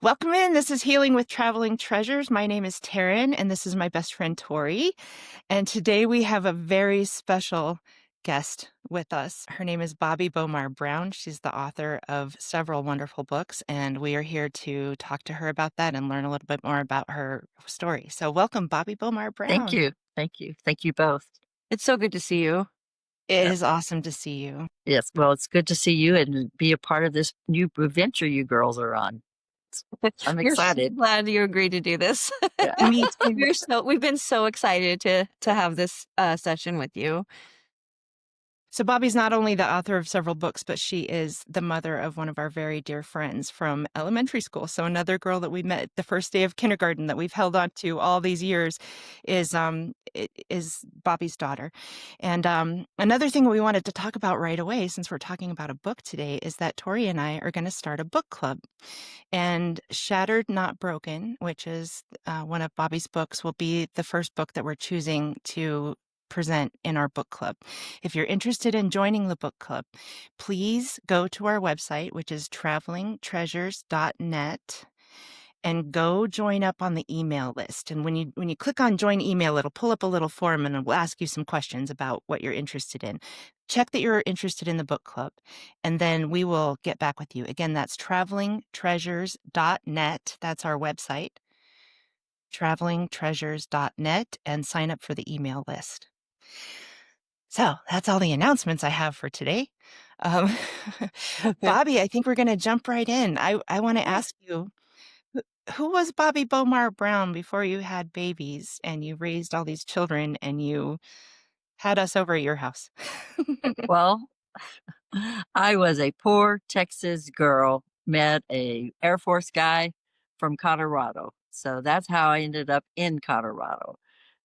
Welcome in. This is Healing with Traveling Treasures. My name is Taryn, and this is my best friend, Tori. And today we have a very special guest with us. Her name is Bobbie Bomar Brown. She's the author of several wonderful books, and we are here to talk to her about that and learn a little bit more about her story. So welcome, Bobbie Bomar Thank Brown. you. Thank you. Thank you both. It's so good to see you. It Yeah. is awesome to see you. Yes. Well, it's good to see you and be a part of this new adventure you girls are on. I'm We're so excited. glad you agreed to do this. Yeah. Me too. We've been so excited to have this session with you. So Bobbie's not only the author of several books, but she is the mother of one of our very dear friends from elementary school. So another girl that we met the first day of kindergarten that we've held on to all these years is Bobbie's daughter. And another thing we wanted to talk about right away, since we're talking about a book today, is that Tori and I are going to start a book club. And Shattered, Not Broken, which is one of Bobbie's books, will be the first book that we're choosing to present in our book club. If you're interested in joining the book club, please go to our website, which is travelingtreasures.net, and go join up on the email list. And when you click on join email, it'll pull up a little form and it will ask you some questions about what you're interested in. Check that you're interested in the book club, and then we will get back with you. Again, that's travelingtreasures.net. That's our website, travelingtreasures.net, and sign up for the email list. So that's all the announcements I have for today. Bobbie, I think we're going to jump right in. I want to ask you, who was Bobbie Bomar Brown before you had babies and you raised all these children and you had us over at your house? Well, I was a poor Texas girl, met a Air Force guy from Colorado. So that's how I ended up in Colorado.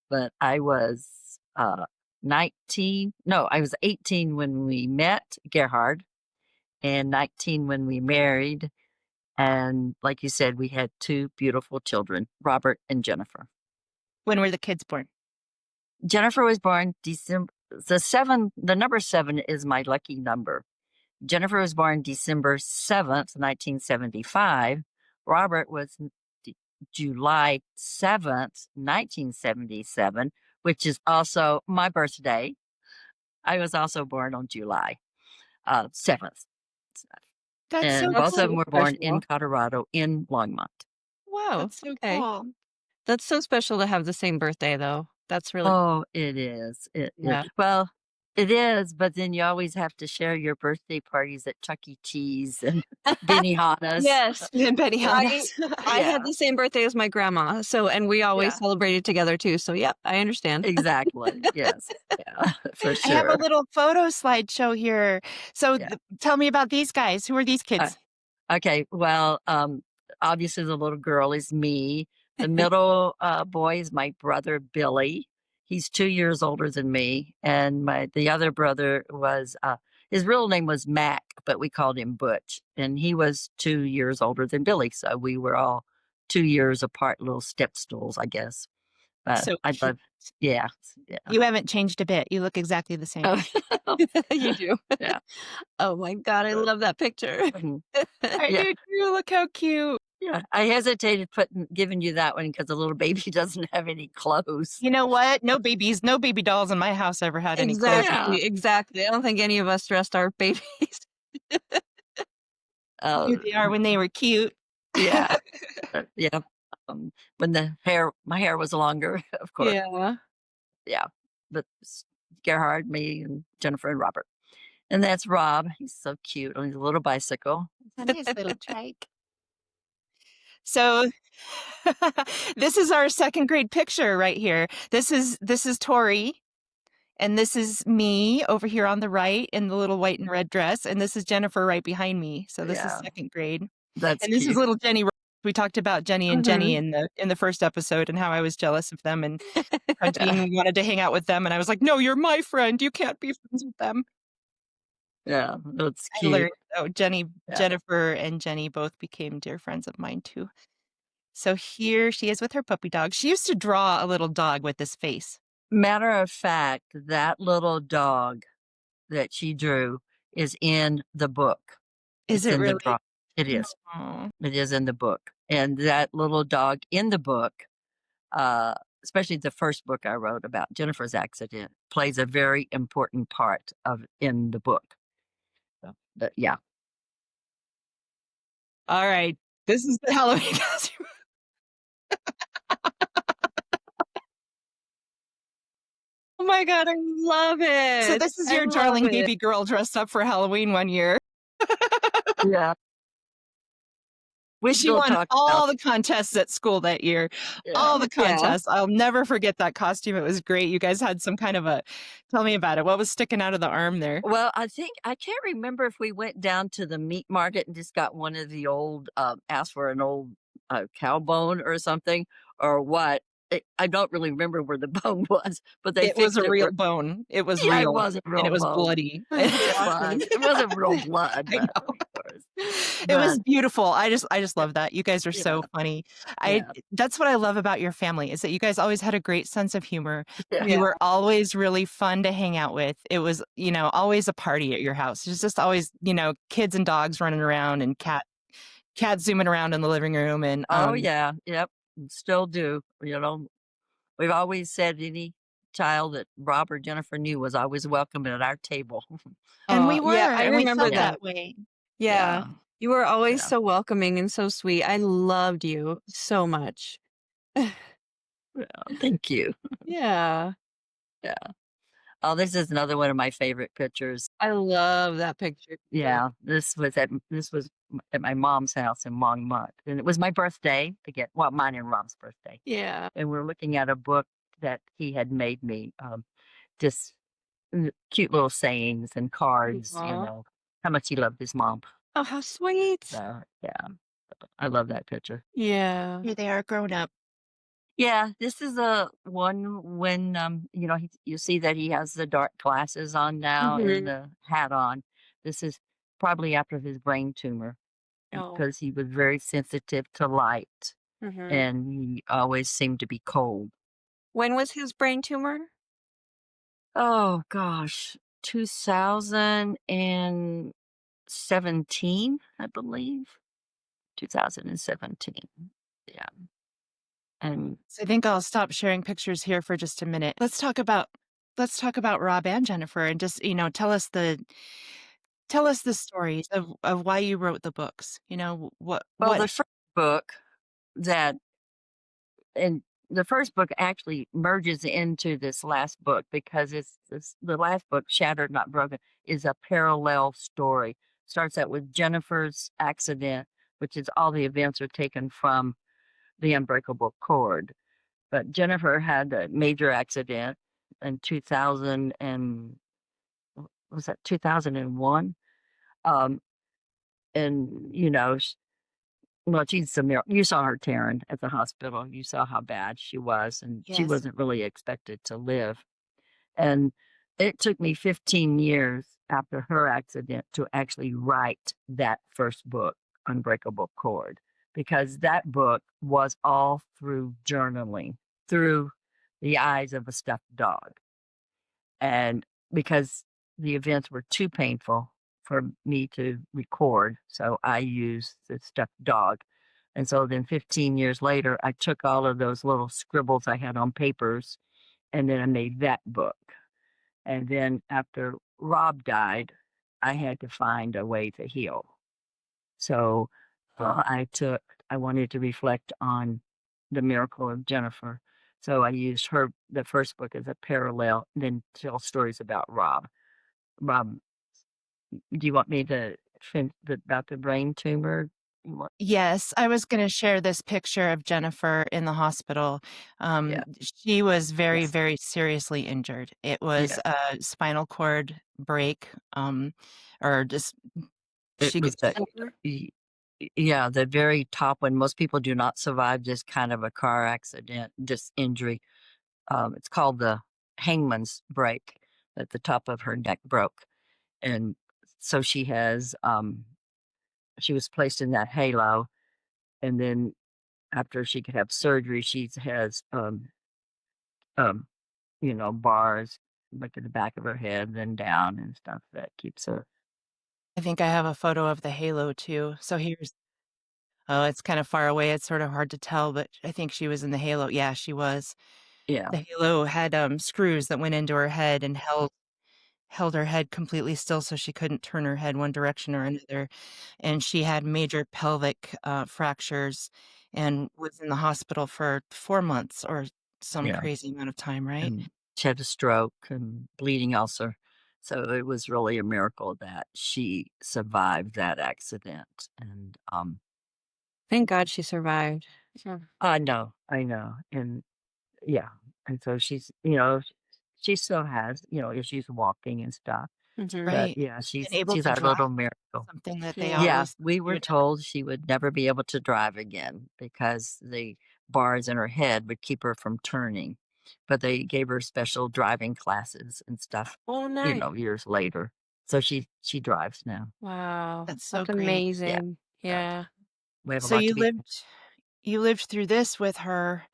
But I was 18 when we met Gerhard and 19 when we married. And like you said, we had two beautiful children, Robert and Jennifer. When were the kids born? Jennifer was born December, the number 7 is my lucky number. Jennifer was born December 7th, 1975. Robert was July 7th, 1977, which is also my birthday. I was also born on July 7th. That's And so both cool. of them were born in Special. Colorado, in Longmont. Wow. That's so Okay. cool. That's so special to have the same birthday, though. That's really Oh, it is. Yeah. Well, it is, but then you always have to share your birthday parties at Chuck E. Cheese and Benihana's. Yes. And Benny I Yeah. had the same birthday as my grandma, and we always Yeah. celebrated together too. So, yep, I understand. Exactly. Yes. Yeah, for I have a sure. little photo slideshow here. So Yeah. tell me about these guys. Who are these kids? Okay. Well, obviously the little girl is me. The middle boy is my brother Billy. He's 2 years older than me, and the other brother was his real name was Mac, but we called him Butch, and he was 2 years older than Billy. So we were all 2 years apart, little step stools, I guess. So I cute. love, yeah. You haven't changed a bit. You look exactly the same. Oh, You do. Yeah. Oh my God, I love that picture. mhm. I Yeah. do too. Look how cute. Yeah, I hesitated giving you that one because the little baby doesn't have any clothes. You know what? No baby dolls in my house ever had any clothes. Exactly. Exactly. I don't think any of us dressed our babies. Here they are when they were cute. Yeah, yeah. When my hair was longer, of course. Yeah. Yeah, but Gerhard, me, and Jennifer and Robert, and that's Rob. He's so cute on his little bicycle. A nice little trike. So this is our second grade picture right here. This is Tori, and this is me over here on the right in the little white and red dress, and this is Jennifer right behind me. So this is Yeah. second grade. That's And this cute. is little Jenny. We talked about Jenny and Jenny Mhm. in the first episode and how I was jealous of them and how Jean wanted to hang out with them, and I was like, "No, you're my friend. You can't be friends with them." Yeah, that's I cute. learned. Yeah. Jennifer and Jenny both became dear friends of mine too. So here she is with her puppy dog. She used to draw a little dog with this face. Matter of fact, that little dog that she drew is in the book. Is It's it in the really? drawing. It is. Aw. It is in the book. And that little dog in the book, especially the first book I wrote about Jennifer's accident, plays a very important part of in the book. So, but yeah. All right. This is the Halloween costume. Oh my God, I love So it. this is I your love darling it. baby girl dressed up for Halloween one year. Yeah. We She still won talk about all the contests at school that year. yeah. All the Yeah. contests. I'll never forget that costume. It was great. You guys had some kind of a tell me about it. What was sticking out of the arm there? Well, I can't remember if we went down to the meat market and just got one of the old asked for an old cow bone or something or what. I don't really remember where the bone was, but they It was fixed a it. real bone. It was Yeah, it real. was a And real it was bone. bloody. It Awesome. was. It wasn't real blood, I but know. of course. It was But beautiful. I just yeah, love that. You guys are yeah, so funny. I yeah, That's what I love about your family is that you guys always had a great sense of humor. yeah. You Yeah. were always really fun to hang out with. It was, always a party at your house. It was just always, kids and dogs running around and cats zooming around in the living room and Oh yeah, yep. Still do. We've always said any child that Rob or Jennifer knew was always welcome at our table. and we were Yeah, I and we remember felt Yeah, that. that way. Yeah. yeah, You were always yeah, so welcoming and so sweet. I loved you so much. yeah. Thank you. Yeah. Yeah. Oh, this is another one of my favorite pictures. I love that picture too. Yeah, this was at my mom's house in Longmont, and it was my birthday again. Well, mine and Rob's birthday, Yeah. and we're looking at a book that he had made me. Just cute little sayings and cards. Aw. How much he loved his mom. Oh, how sweet. So yeah, I love that picture. Yeah. Here they are grown up. Yeah, this is a one when you see that he has the dark glasses on now and Mhm. the hat on. This is probably after his brain tumor Oh. because he was very sensitive to light Mhm. and he always seemed to be cold. When was his brain tumor? Oh gosh, 2017, I believe. 2017. Yeah. And So I think I'll stop sharing pictures here for just a minute. Let's talk about Rob and Jennifer and just, tell us the stories of why you wrote the books. What well, what that and the first book actually merges into this last book because the last book, Shattered Not Broken, is a parallel story. Starts out with Jennifer's accident, which is all the events are taken from the Unbreakable Cord. But Jennifer had a major accident in 2000 and was that 2001? Um, and well, she's a miracle. You saw her, Taryn, at the hospital. You saw how bad she was, and she Yes. wasn't really expected to live. And it took me 15 years after her accident to actually write that first book, Unbreakable Cord, because that book was all through journaling, through the eyes of a stuffed dog. And because the events were too painful for me to record, so I used the stuffed dog. And so then 15 years later, I took all of those little scribbles I had on papers and then I made that book. And then after Rob died, I had to find a way to heal. So I wanted to reflect on the miracle of Jennifer. So I used the first book as a parallel, then tell stories about Rob. Rob, do you want me to about the brain tumor? You want- Yes, I was going to share this picture of Jennifer in the hospital. Yeah, She was very, yes, very seriously injured. It was yeah. a spinal cord break, or just It she was could. y- yeah, the very top one. Most people do not survive just kind of a car accident, just injury. It's called the hangman's break. At the top of her neck broke, and so she was placed in that halo, and then after she could have surgery, she has um bars like at the back of her head, then down and stuff that keeps her. I think I have a photo of the halo too. So here's oh, it's kind of far away. It's sort of hard to tell, but I think she was in the halo. Yeah, she was. Yeah, The halo had screws that went into her head and held her head completely still so she couldn't turn her head one direction or another. And she had major pelvic fractures and was in the hospital for 4 months or some yeah. crazy amount of time, right? And she had a stroke and bleeding ulcer. So it was really a miracle that she survived that accident. And Thank God she survived. Yeah. I know. And yeah. And so she still has, issues walking and stuff. Mhm. But Right. yeah, And able she's to our drive, little miracle. something that they Yeah. Yeah, always we you were would never. told she would never be able to drive again because the bars in her head would keep her from turning. But they gave her special driving classes and stuff, Oh, nice. years later. So she drives now. Wow. That's so That's great. Yeah, amazing. yeah. Yeah. We have a So lot to be you lived through this with her,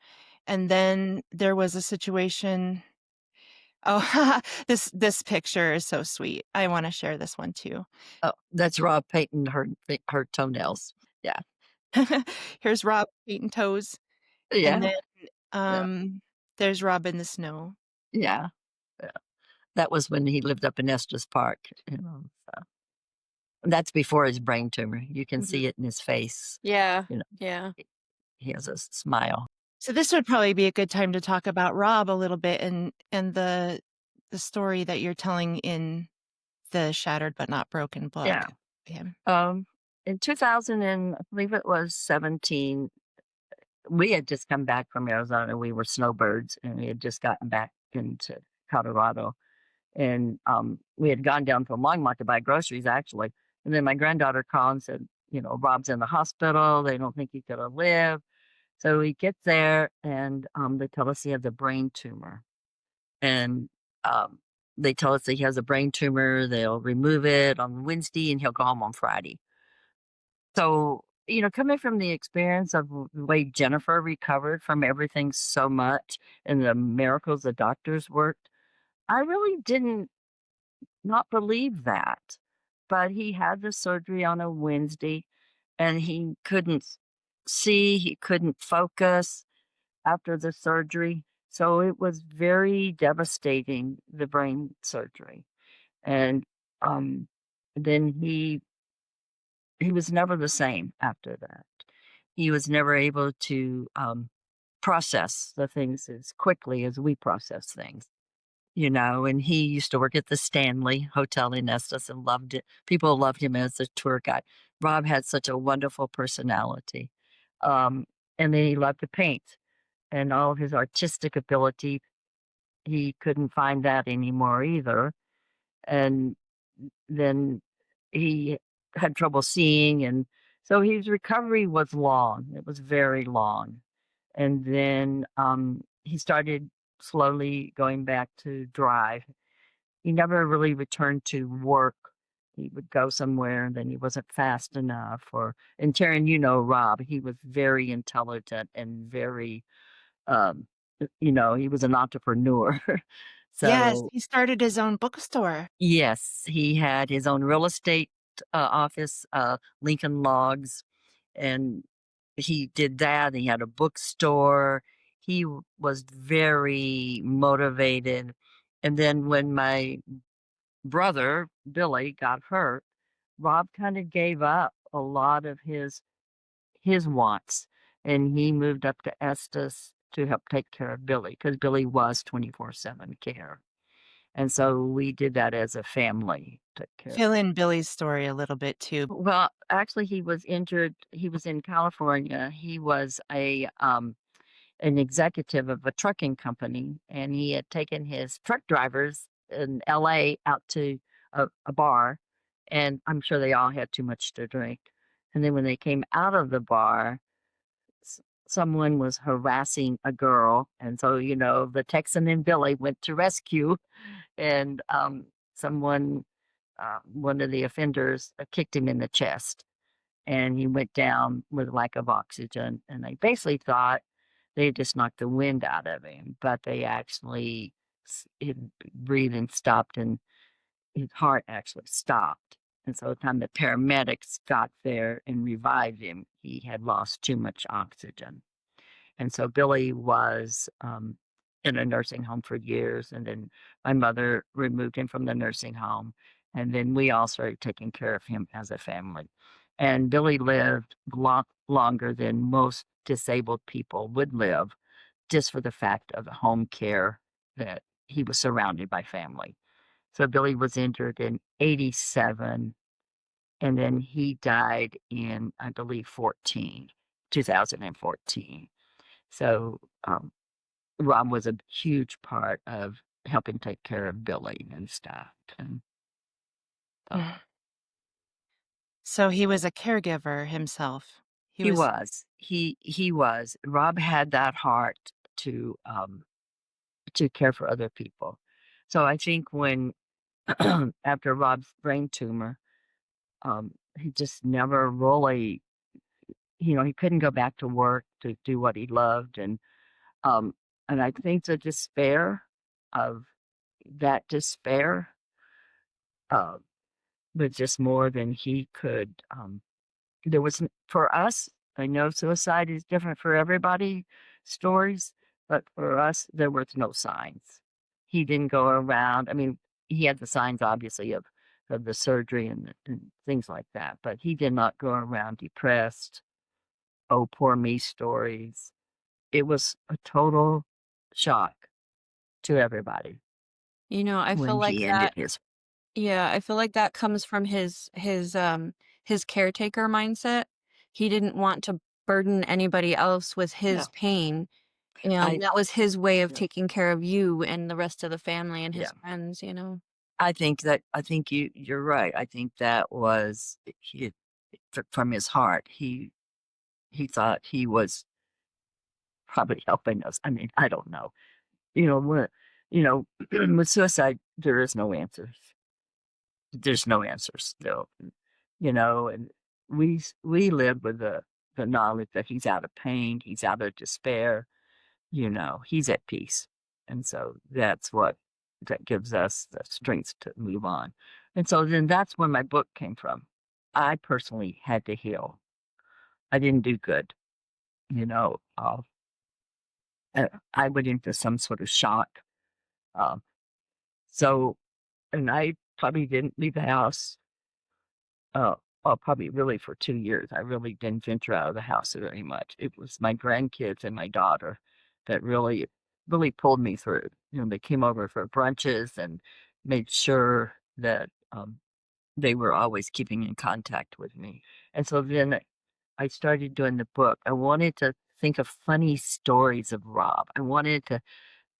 and then there was a situation. Oh, this picture is so sweet. I wanna share this one too. Oh, that's Rob painting her toenails. Yeah. Here's Rob painting toes, and Yeah. then, Yeah. um, there's Rob in the snow. Yeah. Yeah. That was when he lived up in Estes Park, so that's before his brain tumor. You can Mhm. see it in his face. Yeah. You know, Yeah. he has a smile. So this would probably be a good time to talk about Rob a little bit and the story that you're telling in the Shattered But Not Broken Yeah. book. Yeah. Um, in 2000 and I believe it was 17, we had just come back from Arizona. We were snowbirds and we had just gotten back into Colorado. And we had gone down to Longmont to buy groceries actually. And then my granddaughter called and said, Rob's in the hospital. They don't think he's gonna live. So we get there and they tell us he has a brain tumor. And um, they tell us that he has a brain tumor. They'll remove it on Wednesday and he'll go home on Friday. So, coming from the experience of the way Jennifer recovered from everything so much and the miracles the doctors worked, I really didn't not believe that. But he had the surgery on a Wednesday and he couldn't see, he couldn't focus after the surgery. So it was very devastating, the brain surgery. And um, then he was never the same after that. He was never able to process the things as quickly as we process things, and he used to work at the Stanley Hotel in Estes and loved it. People loved him as a tour guide. Rob had such a wonderful personality. Um, and then he loved to paint and all of his artistic ability. He couldn't find that anymore either. And then he had trouble seeing. And so his recovery was long. It was very long. And then he started slowly going back to drive. He never really returned to work. He would go somewhere and then he wasn't fast enough. And Taryn, Rob, he was very intelligent and very, um, he was an entrepreneur. Yes, So he started his own bookstore. yes, he had his own real estate office, Lincoln Logs, and he did that. He had a bookstore. He was very motivated. And then when my brother, Billy, got hurt, Rob kind of gave up a lot of his wants and he moved up to Estes to help take care of Billy because Billy was 24/7 care. And so we did that as a family, took care. Fill in Billy's story a little bit too. Well, actually, he was injured. He was in California. He was an executive of a trucking company, and he had taken his truck drivers in LA out to a bar, and I'm sure they all had too much to drink. And then when they came out of the bar, someone was harassing a girl, and so the Texan and Billy went to rescue, and one of the offenders kicked him in the chest and he went down with lack of oxygen. And they basically thought they had just knocked the wind out of him, but they actually, his breathing stopped and his heart actually stopped. And so by the time the paramedics got there and revived him, he had lost too much oxygen. And so Billy was in a nursing home for years. And then my mother removed him from the nursing home. And then we all started taking care of him as a family. And Billy lived longer than most disabled people would live, just for the fact of the home care that he was surrounded by family. So Billy was injured in 87, and then he died in, I believe, 2014. So Rob was a huge part of helping take care of Billy and stuff. And so So he was a caregiver himself. he was. He was. Rob had that heart to care for other people. So I think when after Rob's brain tumor, he just never really, he couldn't go back to work to do what he loved, um, and I think the despair of that despair uh, was just more than he could. There was for us. I know suicide is different for everybody, stories, but for us, there was no signs. He didn't go around. I mean, he had the signs, obviously, of the surgery and things like that, but he did not go around depressed, oh, poor me stories. It was a total shock to everybody I feel when like he ended that. his. Yeah, I feel like that comes from his caretaker mindset. He didn't want to burden anybody else with his Yeah, pain, and I that was his way of yeah, taking care of you and the rest of the family and his yeah. friends. I think you're right. I think that was from his heart. He thought he was probably helping us. I mean, I don't know. When with suicide, there is no answers. There's no answers still. And we live with the knowledge that he's out of pain, he's out of despair. He's at peace, and so that's what that gives us the strength to move on. And so then that's where my book came from. I personally had to heal. I didn't do good. You know, uh, I went into some sort of shock. Um, so, and I probably didn't leave the house. Probably really for 2 years. I really didn't venture out of the house very much. It was my grandkids and my daughter that really pulled me through. They came over for brunches and made sure that they were always keeping in contact with me. And so then I started doing the book. I wanted to think of funny stories of Rob. I wanted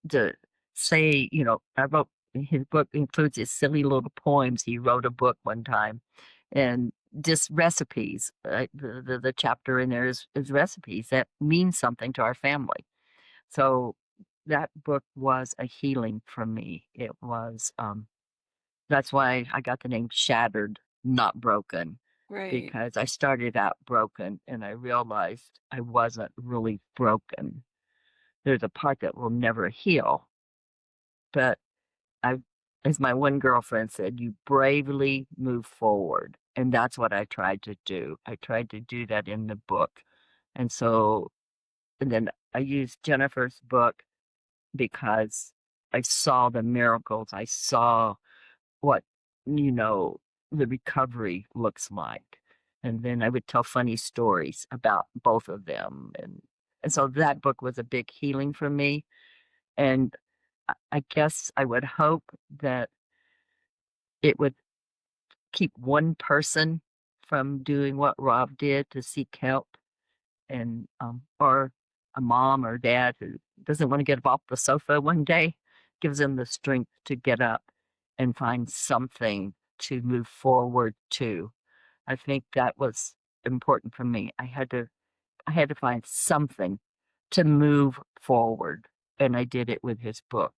to say, I wrote his book includes his silly little poems. He wrote a book one time, and just recipes. The chapter in there is recipes that mean something to our family. So that book was a healing for me. It was that's why I got the name Shattered, Not Broken, Right. because I started out broken and I realized I wasn't really broken. There's a part that will never heal, but I, as my one girlfriend said, you bravely move forward. And that's what I tried to do. I tried to do that in the book. And so, and then I used Jennifer's book because I saw the miracles. I saw what, you know, the recovery looks like. And then I would tell funny stories about both of them. And so that book was a big healing for me. And I guess I would hope that it would keep one person from doing what Rob did to seek help, and or a mom or dad who doesn't want to get up off the sofa one day, gives them the strength to get up and find something to move forward to. I think that was important for me. I had to find something to move forward, and I did it with his book.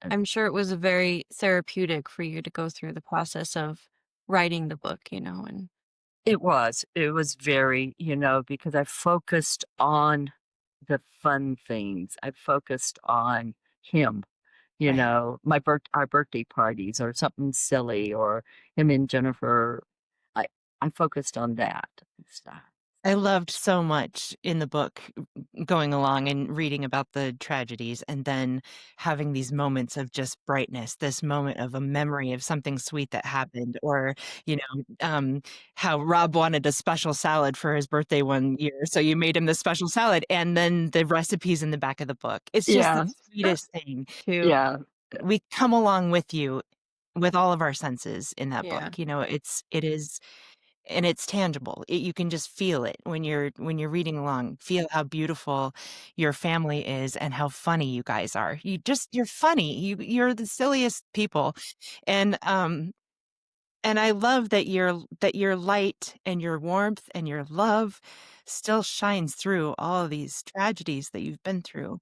And I'm sure it was very therapeutic for you to go through the process of writing the book, and it was very, because I focused on the fun things. I focused on him Right. our birthday parties or something silly, or him and Jennifer. I I focused on that stuff. I loved so much in the book going along and reading about the tragedies and then having these moments of just brightness, this moment of a memory of something sweet that happened, or, you know, how Rob wanted a special salad for his birthday one year. So you made him the special salad and then the recipes in the back of the book. It's just the Yeah, sweetest thing. yeah, We come along with you with all of our senses in that Yeah. book. It is and it's tangible. You can just feel it when you're reading along. Feel how beautiful your family is and how funny you guys are. You're funny. You're the silliest people. And and I love that your light and your warmth and your love still shines through all of these tragedies that you've been through,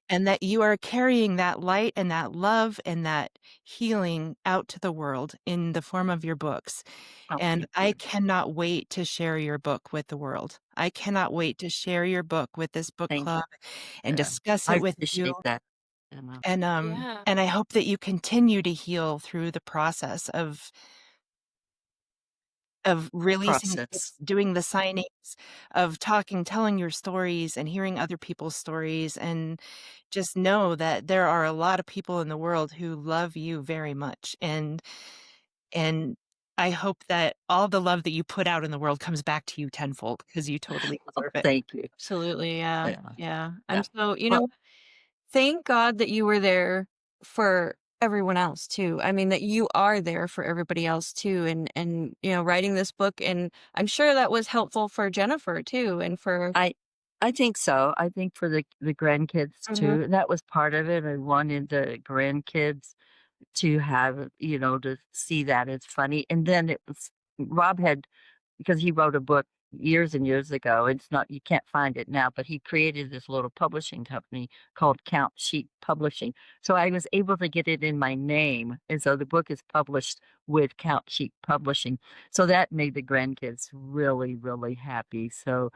and that you are carrying that light and that love and that healing out to the world in the form of your books. oh, And thank I you. cannot wait to share your book with the world. I cannot wait to share your book with this book Thank club and you. discuss I it with you. appreciate that. And, Yeah. And I hope that you continue to heal through the process of releasing the books, process. doing the signings, of talking, telling your stories and hearing other people's stories, and just know that there are a lot of people in the world who love you very much. And I hope that all the love that you put out in the world comes back to you tenfold because you totally Oh, deserve it. thank you. Absolutely. Yeah. Yeah, Yeah. yeah. I'm so, Well, thank God that you were there for everyone else too. I mean, that you are there for everybody else too. And, writing this book, and I'm sure that was helpful for Jennifer too. And for, I I think so. I think for the grandkids Mhm. too. That was part of it. I wanted the grandkids to have, to see that as funny. And then it was Rob had, because he wrote a book years and years ago. It's not, you can't find it now, but he created this little publishing company called Count Sheep Publishing. So I was able to get it in my name. And so the book is published with Count Sheep Publishing. So that made the grandkids really, really happy. So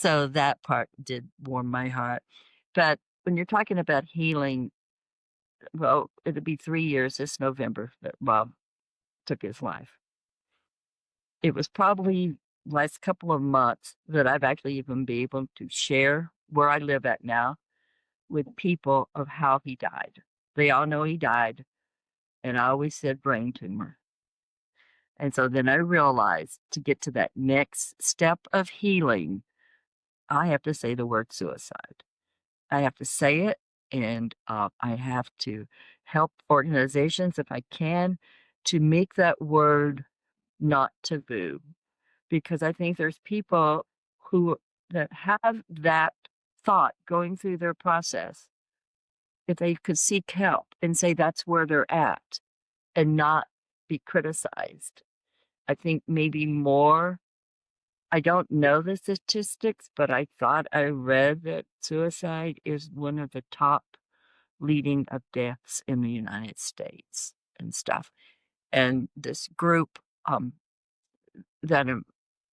that part did warm my heart. But when you're talking about healing, well, it'll be 3 years this November that Bob took his life. It was probably last couple of months that I've actually even been able to share where I live at now with people of how he died. They all know he died, and I always said brain tumor. And so then I realized to get to that next step of healing, I have to say the word suicide. I have to say it, and I have to help organizations if I can to make that word not taboo, because I think there's people who that have that thought going through their process. If they could seek help and say that's where they're at and not be criticized, I think maybe more. I don't know the statistics, but I thought I read that suicide is one of the top leading of deaths in the United States and stuff. And this group that I'm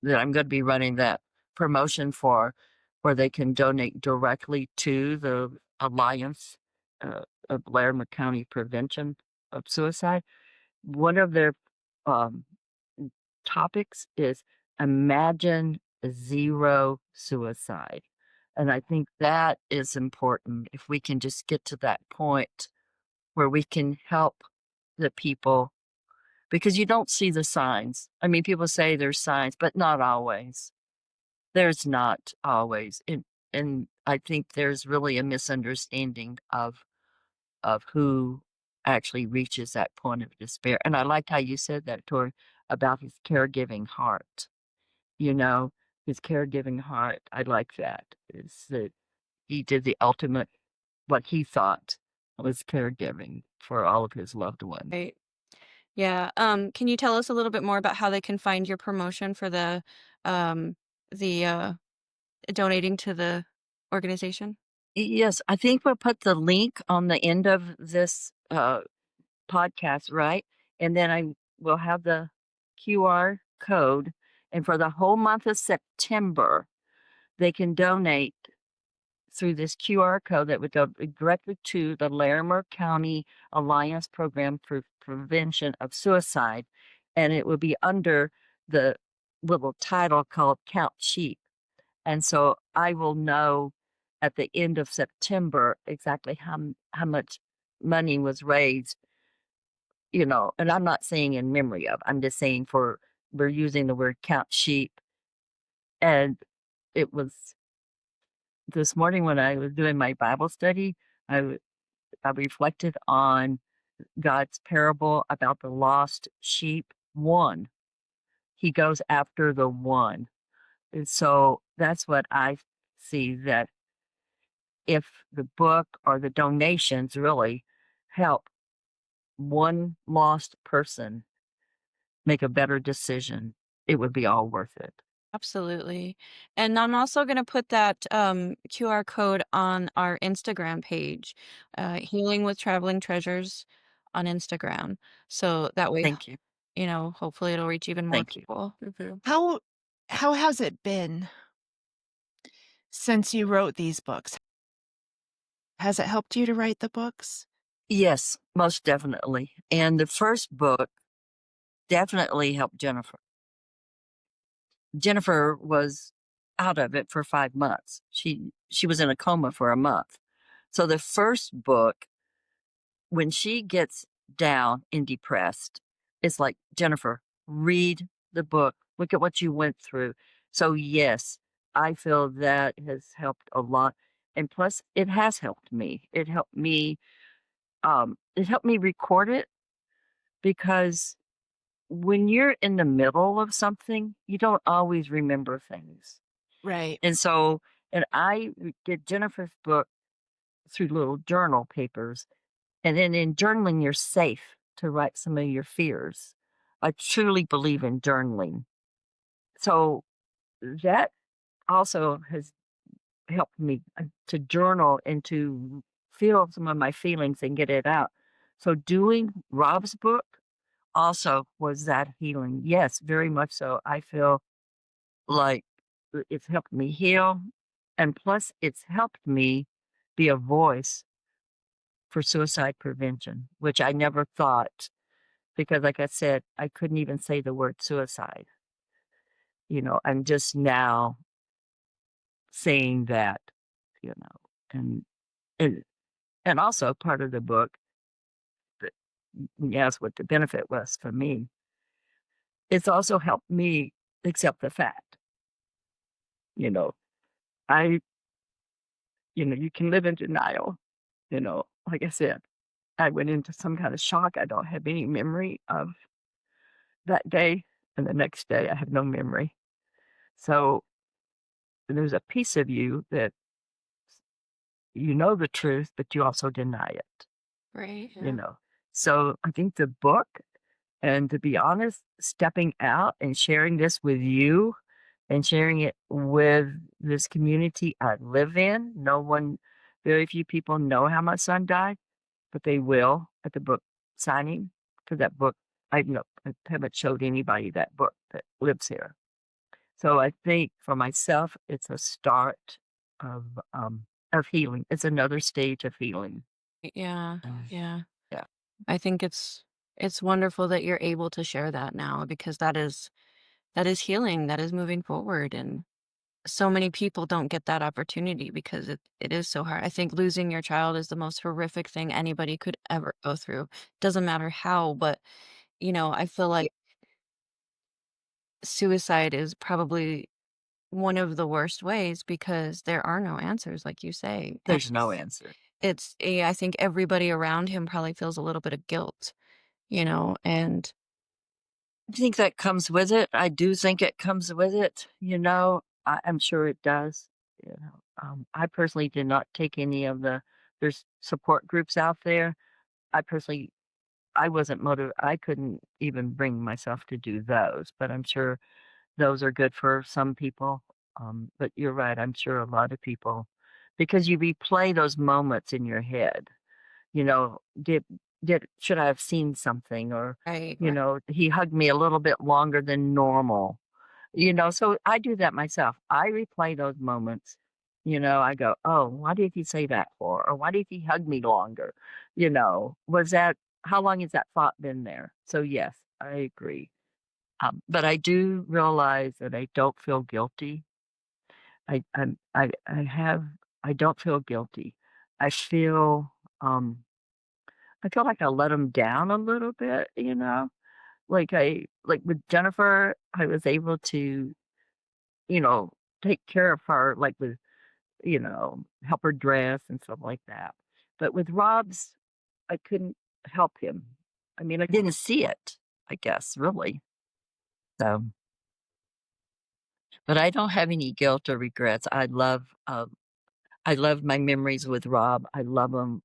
that I'm going to be running that promotion for, where they can donate directly to the Alliance of Larimer County Prevention of Suicide. One of their um, topics is imagine zero suicide. And I think that is important if we can just get to that point where we can help the people, because you don't see the signs. I mean, people say there's signs, but not always. There's not always. And I think there's really a misunderstanding of who actually reaches that point of despair. And I liked how you said that, Tori, about his caregiving heart. You know, his caregiving heart. I like that. Is that he did the ultimate, what he thought was caregiving for all of his loved ones. right. Yeah. Can you tell us a little bit more about how they can find your promotion for um, the, donating to the organization? Yes, I think we'll put the link on the end of this podcast, right? And then I will have the QR code. And for the whole month of September, they can donate through this QR code that would go directly to the Larimer County Alliance Program for Prevention of Suicide. And it would be under the little title called Count Sheep. And so I will know at the end of September exactly how much money was raised, and I'm not saying in memory of, I'm just saying we're using the word count sheep. And it was this morning when I was doing my Bible study, I reflected on God's parable about the lost sheep. One, he goes after the one. And so that's what I see, that if the book or the donations really help one lost person make a better decision, it would be all worth it. Absolutely. And I'm also going to put that QR code on our Instagram page, Healing with Traveling Treasures on Instagram. So that way, Thank you. hopefully it'll reach even more Thank you. people. How has it been since you wrote these books? Has it helped you to write the books? Yes, most definitely. And the first book definitely helped Jennifer. Jennifer was out of it for 5 months. She was in a coma for a month. So the first book, when she gets down and depressed, it's like, Jennifer, read the book. Look at what you went through. So yes, I feel that has helped a lot. And plus it has helped me. It helped me record it, because when you're in the middle of something, you don't always remember things. Right. And so, and I did Jennifer's book through little journal papers. And then in journaling, you're safe to write some of your fears. I truly believe in journaling. So that also has helped me to journal and to feel some of my feelings and get it out. So doing Rob's book also was that healing. Yes, very much so. I feel like it's helped me heal. And plus, it's helped me be a voice for suicide prevention, which I never thought, because, like I said, I couldn't even say the word suicide. I'm just now saying that, you know, and and and also part of the book, that yes, what the benefit was for me, it's also helped me accept the fact, you know, I, you can live in denial, like I said, I went into some kind of shock. I don't have any memory of that day. And the next day I have no memory. So there's a piece of you that you know the truth, but you also deny it, Right. you know. So I think the book, and to be honest, stepping out and sharing this with you and sharing it with this community I live in. Very few people know how my son died, but they will at the book signing, because that book, I haven't showed anybody that book that lives here. So I think for myself, it's a start of healing. It's another stage of healing. Yeah. Yeah. Yeah. I think it's wonderful that you're able to share that now, because that is healing, that is moving forward, and so many people don't get that opportunity because it is so hard. I think losing your child is the most horrific thing anybody could ever go through. Doesn't matter how, but I feel like suicide is probably one of the worst ways, because there are no answers, like you say. And There's no answer. I think everybody around him probably feels a little bit of guilt, and I think that comes with it. I do think it comes with it. I'm sure it does. I personally did not take any of there's support groups out there. I wasn't motivated. I couldn't even bring myself to do those, but I'm sure those are good for some people. But you're right. I'm sure a lot of people, because you replay those moments in your head. Should I have seen something, or right. he hugged me a little bit longer than normal. So I do that myself. I replay those moments, I go, oh, why did he say that for? Or why did he hug me longer? Was that, how long has that thought been there? So yes, I agree. But I do realize that I don't feel guilty. I don't feel guilty. I feel, um, I feel like I let him down a little bit. Like with Jennifer, I was able to, you know, take care of her, like with, help her dress and stuff like that. But with Rob's, I couldn't help him. I mean, I didn't see it, I guess, really. So, but I don't have any guilt or regrets. I love my memories with Rob. I love them.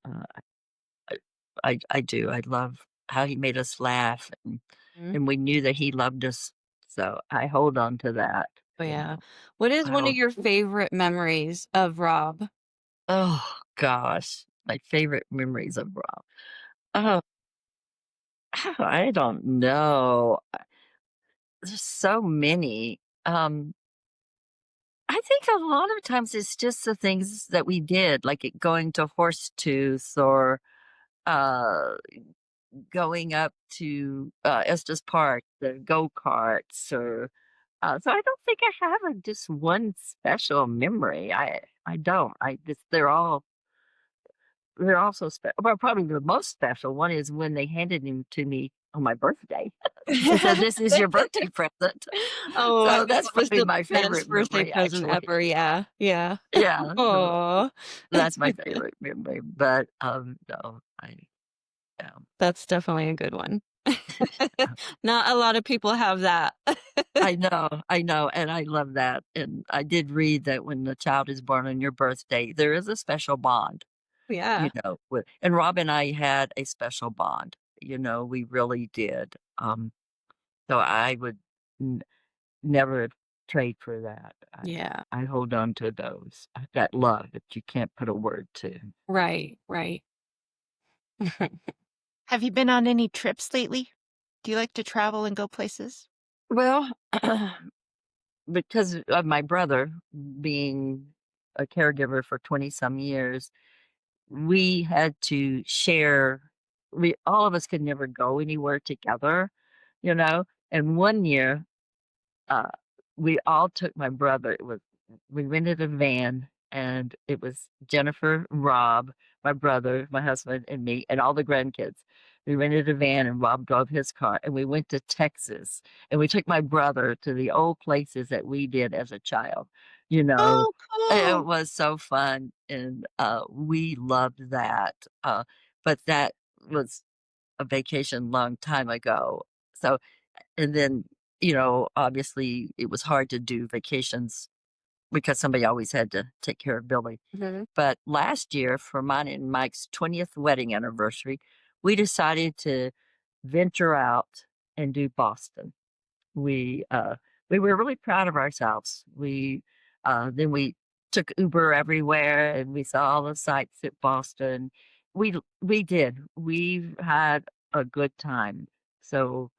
I do. I love how he made us laugh, Mhm. and we knew that he loved us. So I hold on to that. Oh, You yeah. know, What is I one of hold. your favorite memories of Rob? Oh gosh, my favorite memories of Rob. Oh, I don't know. There's so many. I think a lot of times it's just the things that we did, like going to Horsetooth or uh, going up to Estes Park, the go karts, or so. I don't think I have just one special memory. I don't. I just they're all so special. Well, probably the most special one is when they handed him to me on my birthday. They said, "This is your birthday present." Oh, I So bet that's that was probably the my best favorite birthday memory, present actually. ever, yeah, yeah. Yeah, so Aw. that's my favorite memory. But no, yeah. That's definitely a good one. Not a lot of people have that. I know, and I love that. And I did read that when the child is born on your birthday, there is a special bond, Yeah. and Rob and I had a special bond. We really did. So I would n never trade for that. Yeah. I hold on to that love that you can't put a word to. Right, right. Have you been on any trips lately? Do you like to travel and go places? Well, because of my brother being a caregiver for 20 some years, we had to share. We all of us could never go anywhere together, you know. And one year, uh, we all took my brother. We rented a van, and it was Jennifer, Rob, my brother, my husband, and me, and all the grandkids. We rented a van, and Rob drove his car, and we went to Texas, and we took my brother to the old places that we did as a child. You know, Oh, it cool. was so fun, and we loved that. But that was a vacation long time ago. So and then, obviously it was hard to do vacations because somebody always had to take care of Billy. Mhm. But last year, for mine and Mike's 20th wedding anniversary, we decided to venture out and do Boston. We uh we were really proud of ourselves. We took Uber everywhere and we saw all the sights at Boston. We did. We've had a good time. So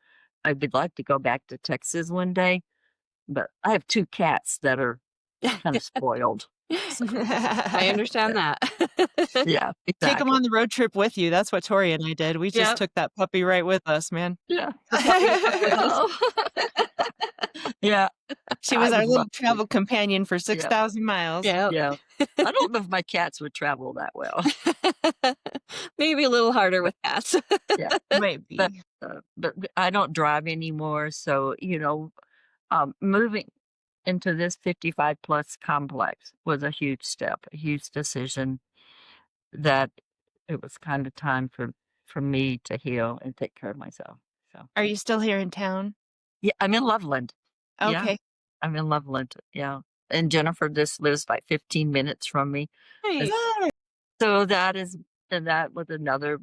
I would like to go back to Texas one day, but I have two cats that are kind of spoiled. So I understand that. yeah, Take them exactly. on the road trip with you. That's what Tori and I did. We just Yeah, took that puppy right with us, man. yeah. The puppy went with us. Oh. Yeah, She I was our would love little to. travel companion for Yeah. 6,000 miles. Yep. Yeah. I don't know if my cats would travel that well. Maybe a little harder with cats. Yeah. But, Maybe. I don't drive anymore, so, moving into this 55 plus complex was a huge step, a huge decision that it was kind of time for me to heal and take care of myself. So, Are you still here in town? yeah, I'm in Loveland. Yeah, Okay. I'm in Loveland. Yeah. And Jennifer just lives like 15 minutes from me. And Nice. so that was another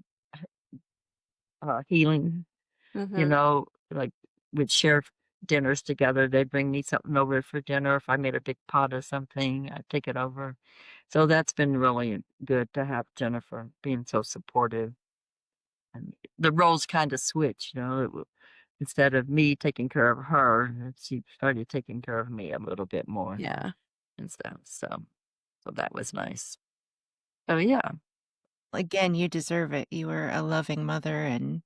healing. Mhm. Like we'd share dinners together. They'd bring me something over for dinner. If I made a big pot of something, I'd take it over. So that's been really good to have Jennifer being so supportive. And the roles kind of switched. Instead of me taking care of her, she started taking care of me a little bit more Yeah. and stuff. So So that was nice. Oh yeah. Again, you deserve it. You were a loving mother and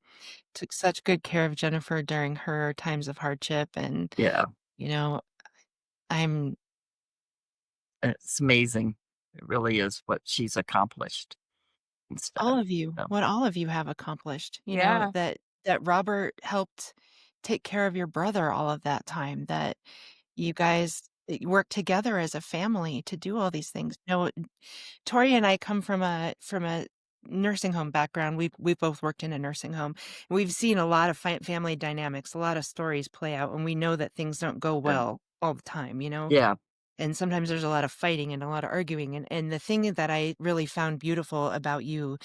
took such good care of Jennifer during her times of hardship. And, Yeah. you know, I'm It's amazing. It really is what she's accomplished and stuff. So, all of you have accomplished, Yeah. that Robert helped take care of your brother all of that time, that you guys worked together as a family to do all these things. Tori and I come from a nursing home background. We both worked in a nursing home. We've seen a lot of family dynamics, a lot of stories play out, and we know that things don't go uh, well all the time, yeah. And sometimes there's a lot of fighting and a lot of arguing. And the thing that I really found beautiful about you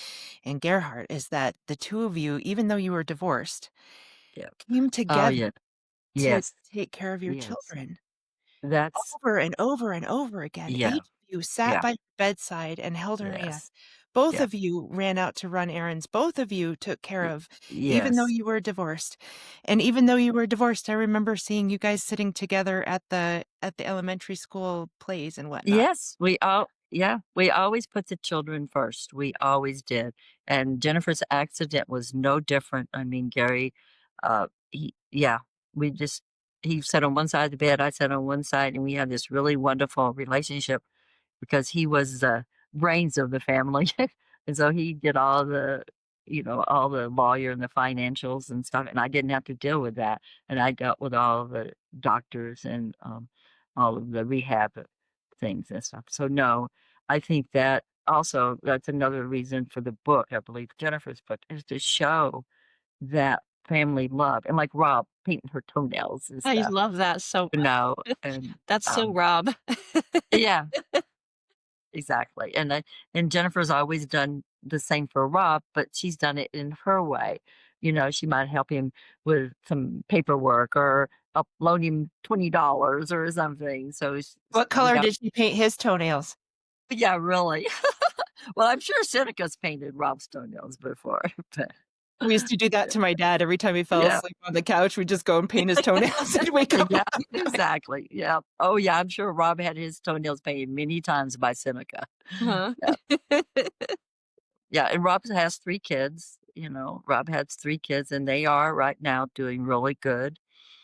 and Gerhardt is that the two of you, even though you were divorced, Yeah. came Oh together yeah. to Yes. take care of your Yes. children. That's Over and over and over again, yeah. each of you sat Yeah. by her bedside and held her hand. Yes. Both Yeah. of you ran out to run errands. Both of you took care Y- of, even though yes. you were divorced. And even though you were divorced, I remember seeing you guys sitting together at the elementary school plays and whatnot. Yes, we always put the children first. We always did. And Jennifer's accident was no different. I mean, Gary, yeah, we just, he sat on one side of the bed, I sat on one side, and we had this really wonderful relationship because he was the brains of the family. And so he did all the, all the lawyer and the financials and stuff. And I didn't have to deal with that. And I dealt with all the doctors and all of the rehab things and stuff. So no, I think that also that's another reason for the book, I believe Jennifer's book, is to show that family love and like Rob painting her toenails and I stuff, love that so much. and That's so Rob. yeah, exactly. And Jennifer's always done the same for Rob, but she's done it in her way. She might help him with some paperwork or upload him $20 or something. So What we color got did she paint his toenails? yeah, really. Well, I'm sure Seneca's painted Rob's toenails before, but We used to do that to my dad every time he fell yeah. asleep on the couch. We'd just go and paint his toenails and wake up. Yeah, exactly. Yeah. Oh, yeah. I'm sure Rob had his toenails painted many times by Seneca. Huh? Yeah. Yeah. And Rob has 3 kids. Rob has 3 kids, and they are right now doing really good.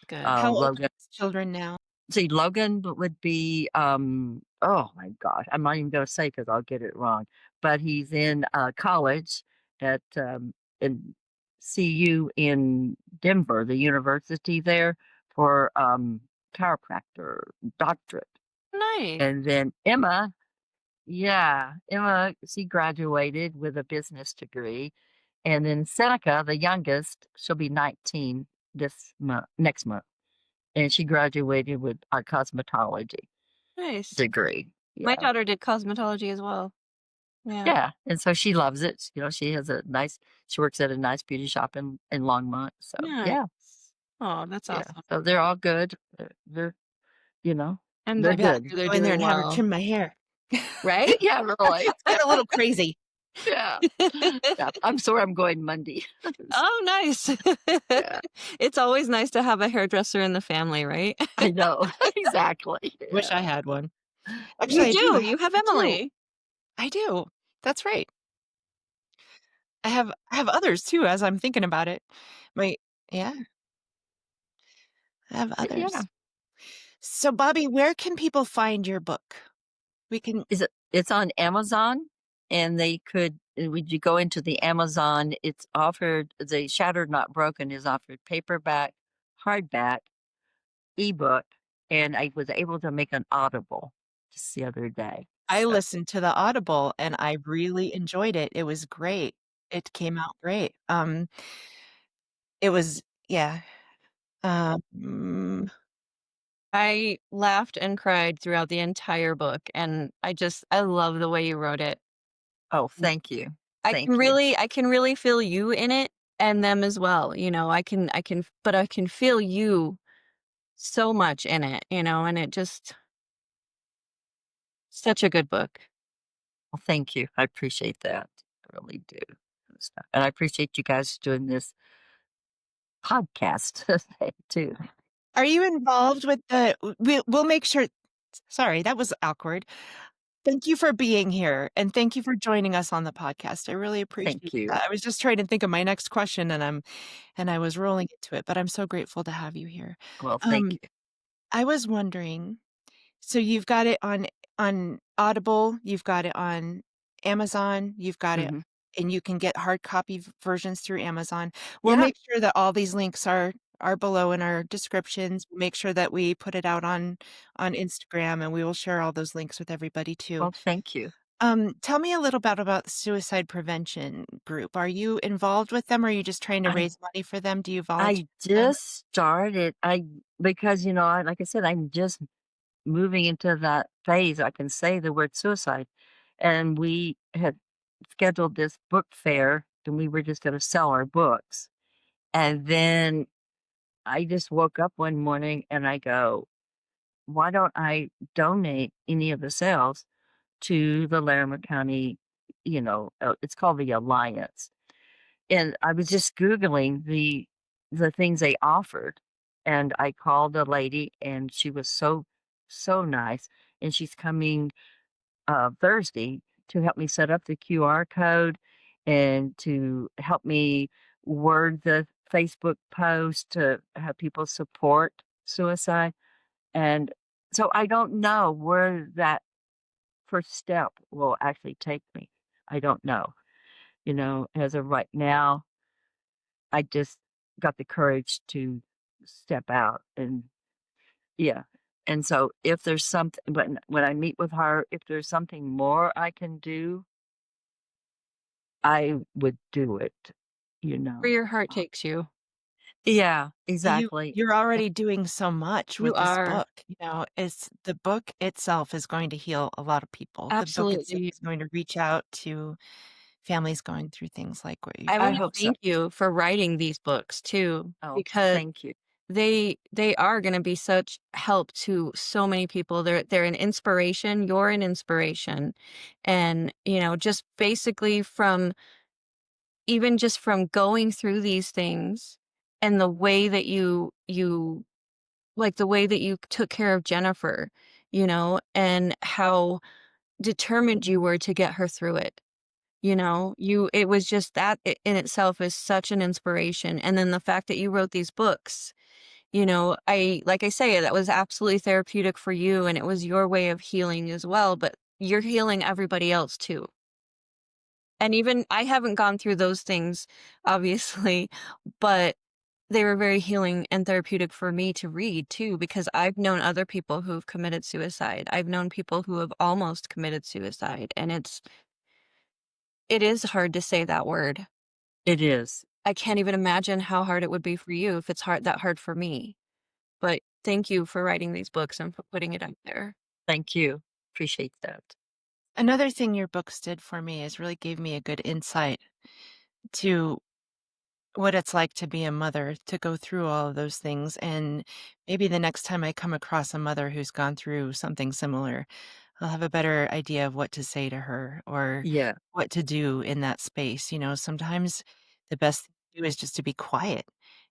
Good. How old are Logan, his children now? see, Logan would be, oh my gosh, I'm not even going to say because I'll get it wrong, but he's in college at in CU in Denver, the university there for chiropractor doctorate. Nice. And then Emma, yeah, Emma, she graduated with a business degree. And then Seneca, the youngest, she'll be 19 next month, and she graduated with a cosmetology Nice. degree. My Yeah. daughter did cosmetology as well. Yeah. Yeah. And so she loves it. She has she works at a nice beauty shop in Longmont. So Nice. yeah. Oh, that's Yeah. awesome. So they're all good. You know, I'm they're Maybe I'll have good. happy to they're go in there doing and have her well. trim my hair. Right? Yeah, really. Got a little crazy. Yeah. Yeah. I'm sorry I'm going Monday. Oh, nice. Yeah. It's always nice to have a hairdresser in the family, right? I know. Exactly. Wish I Yeah. had one. You Actually, I do. do. You have I do. Emily. I do. That's right. I have others too as I'm thinking about it. My yeah, I have Yeah. others. So, Bobby, where can people find your book? We can It's on Amazon, and they could would you go into the Amazon, it's offered the Shattered Not Broken is offered paperback, hardback, ebook, and I was able to make an Audible just the other day. I So, listened to the Audible and I really enjoyed it. It was great. It came out great. It was yeah. Mm, I laughed and cried throughout the entire book, and I love the way you wrote it. oh, thank you. I can Thank you. really I can really feel you in it and them as well. But I can feel you so much in it, and it just such a good book. Well, thank you. I appreciate that. I really do. And I appreciate you guys doing this podcast thing too. are you involved with the we'll make sure sorry, that was awkward. Thank you for being here, and thank you for joining us on the podcast. I really Thank appreciate you. that. I was just trying to think of my next question, and I was rolling into it, but I'm so grateful to have you here. Well, thank Um, you. I was wondering, so you've got it on Audible, you've got it on Amazon, you've got it Hmm. and you can get hard copy versions through Amazon. We'll Yeah. make sure that all these links are below in our descriptions. We'll make sure that we put it out on Instagram, and we will share all those links with everybody too. Well, thank you. Tell me a little bit about the suicide prevention group. Are you involved with them, or are you just trying to I raise money for them? Do you volunteer I with them? just started. Because like I said, I'm just moving into that phase. I can say the word suicide, and we had scheduled this book fair, and we were just going to sell our books. And then I just woke up one morning and I go, why don't I donate any of the sales to the Larimer County? It's called the Alliance. And I was just Googling the things they offered. And I called the lady and she was so, so nice. And she's coming Thursday to help me set up the QR code and to help me word the Facebook post to have people support suicide. And so I don't know where that first step will actually take me. I don't know. As of right now, I just got the courage to step out and yeah. And so if there's something, but when I meet with her, if there's something more I can do, I would do it, you Where know. your heart takes you. Yeah, You exactly. you're already doing so much You with this are. book, it's the book itself is going to heal a lot of people. The book itself Absolutely. is going to reach out to families going through things like what you've I I been wanna hope so. thank you for writing these books too, Oh, because thank you. they are gonna be such help to so many people. They're an inspiration, you're an inspiration, and, just basically from even just from going through these things and the way that you like, the way that you took care of Jennifer, and how determined you were to get her through it. It was just that in itself is such an inspiration. And then the fact that you wrote these books, like I say, that was absolutely therapeutic for you and it was your way of healing as well, but you're healing everybody else too. And even I haven't gone through those things, obviously, but they were very healing and therapeutic for me to read too, because I've known other people who've committed suicide. I've known people who have almost committed suicide, and it is hard to say that word. It is. I can't even imagine how hard it would be for you if it's that hard for me. But thank you for writing these books and for putting it out there. Thank you. Appreciate that. Another thing your books did for me is really gave me a good insight to what it's like to be a mother, to go through all of those things, and maybe the next time I come across a mother who's gone through something similar, I'll have a better idea of what to say to her or Yeah, what to do in that space. Sometimes the best thing to do is just to be quiet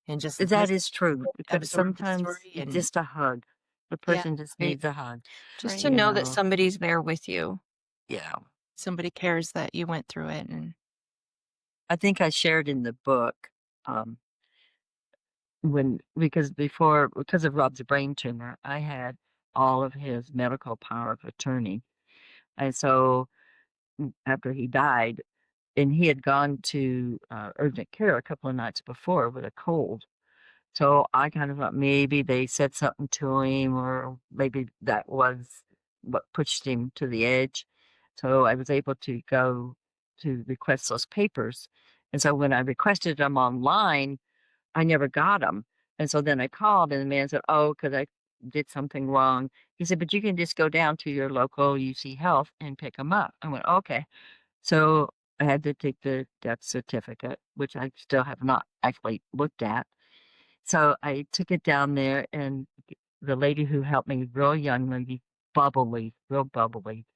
and just that listen is to true it, because absorb the sometimes story, it's and just a hug. The yeah, person just right, needs a hug, Just to right. you know that know. somebody's there with you. Yeah. Somebody cares that you went through it, and I think I shared in the book um because of Rob's brain tumor, I had all of his medical power of attorney. And so after he died, and he had gone to urgent care a couple of nights before with a cold. So I kind of thought maybe they said something to him, or maybe that was what pushed him to the edge. So I was able to go to request those papers. And so when I requested them online, I never got them. And so then I called, and the man said, "Oh, because I did something wrong." He said, "But you can just go down to your local UC Health and pick them up." I went, "Okay." So I had to take the death certificate, which I still have not actually looked at. So I took it down there, and the lady who helped me, real young lady, bubbly, real bubbly,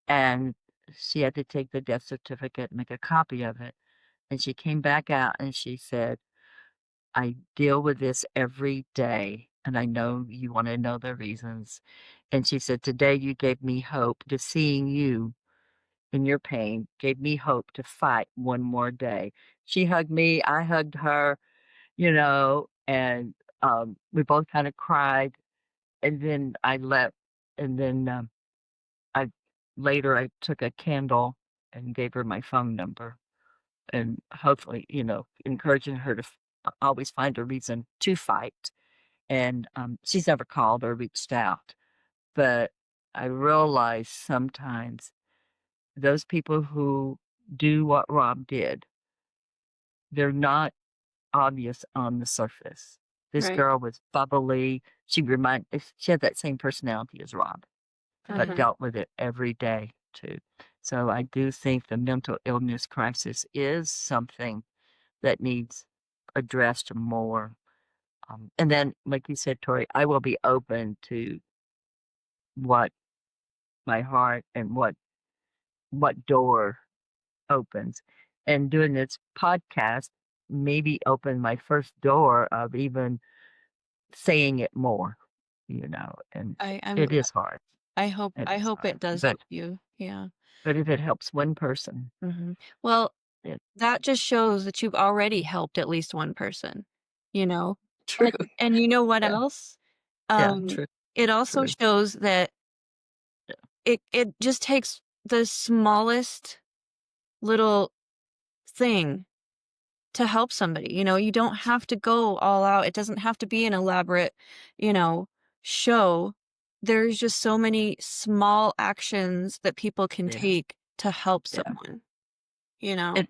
and she had to take the death certificate and make a copy of it. And she came back out and she said, "I deal with this every day, and I know you want to know the reasons." And she said, today you gave me hope. To seeing you in your pain gave me hope to fight one more day. She hugged me. I hugged her, and we both kind of cried. And then I left. And then I later I took a candle and gave her my phone number, and hopefully, encouraging her to always find a reason to fight. And she's never called or reached out. But I realize sometimes those people who do what Rob did, they're not obvious on the surface. This Right. girl was bubbly. She had that same personality as Rob, but Mhm. dealt with it every day too. So I do think the mental illness crisis is something that needs addressed more. And then, like you said, Tori, I will be open to what my heart and what door opens. And doing this podcast maybe opened my first door of even saying it more, and I'm it glad. is hard. I hope It I is hope it hard. does But help you. Yeah. if it helps one person, Well, it that just shows that you've already helped at least one person, you know? true. And you know what Yeah. else? Yeah, Um, true. it also True. shows that it just takes the smallest little thing to help somebody. You don't have to go all out. It doesn't have to be an elaborate, you know, show. There's just so many small actions that people can Yeah. take to help Yeah. someone, you know? And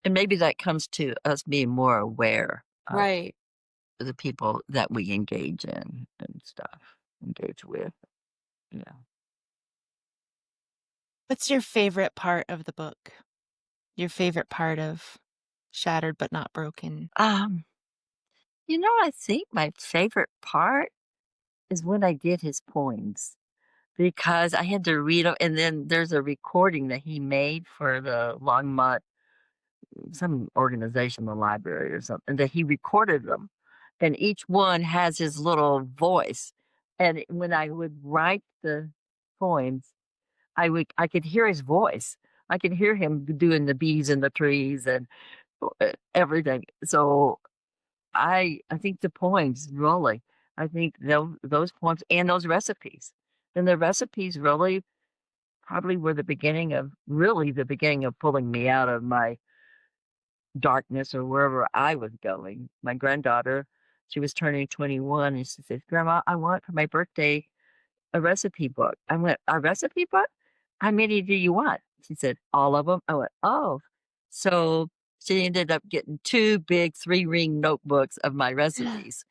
and maybe that comes to us being more aware of Right. the people that we engage in and engage with. Yeah. What's your favorite part of the book? Your favorite part of Shattered but Not Broken? I think my favorite part is when I did his poems, because I had to read them, and then there's a recording that he made for the Longmont, some organization, the library or something, that he recorded them, and each one has his little voice. And when I would write the poems, I could hear his voice. I could hear him doing the bees in the trees and everything. So I think the poems really, I think those poems and those recipes, and the recipes really probably were the beginning of pulling me out of my darkness or wherever I was going. My granddaughter, she was turning 21, and she said, "Grandma, I want for my birthday a recipe book." I went, "A recipe book? How many do you want?" She said, "All of them." I went, "Oh." So she ended up getting two big 3-ring notebooks of my recipes.